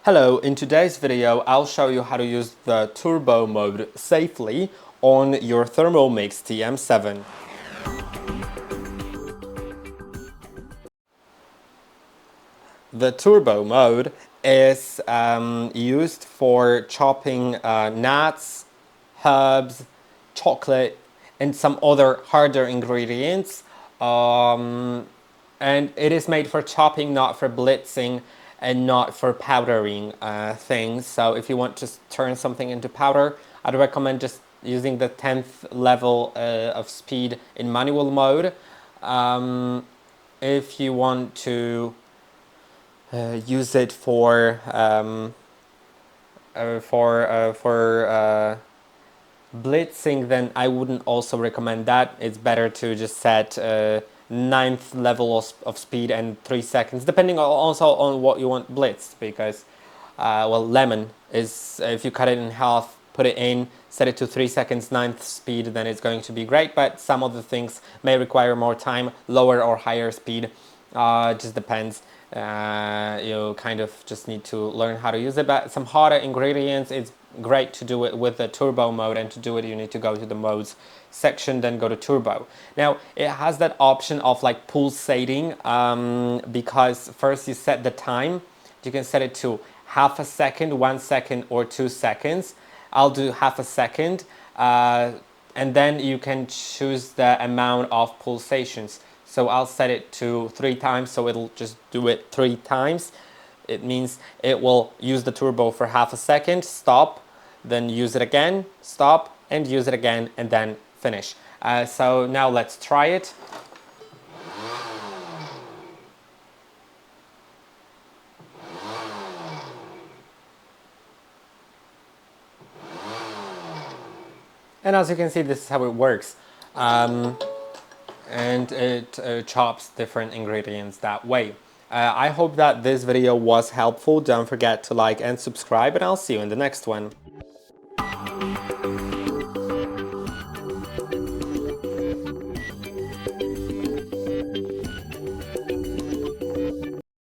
Hello, in today's video I'll show you how to use the turbo mode safely on your ThermoMix TM7. The turbo mode is used for chopping nuts, herbs, chocolate and some other harder ingredients, and it is made for chopping, not for blitzing and not for powdering things. So if you want to turn something into powder, I'd recommend just using the 10th level of speed in manual mode. If you want to use it for blitzing, then I wouldn't also recommend that. It's better to just set 9th level of speed and 3 seconds, depending also on what you want blitzed, because well, lemon is, if you cut it in half, put it in, set it to 3 seconds, 9th speed, then it's going to be great. But some of the things may require more time, lower or higher speed. It just depends. You kind of just need to learn how to use it. But some harder ingredients, it's great to do it with the turbo mode, and to do it you need to go to the modes section, then go to turbo. Now it has that option of like pulsating, because first you set the time. You can set it to half a second, 1 second or 2 seconds. I'll do half a second, and then you can choose the amount of pulsations. So I'll set it to 3 times, so it'll just do it 3 times. It means it will use the turbo for half a second, stop, then use it again, stop, and use it again, and then finish. So now let's try it. And as you can see, this is how it works. And it chops different ingredients that way. I hope that this video was helpful. Don't forget to like and subscribe, and I'll see you in the next one.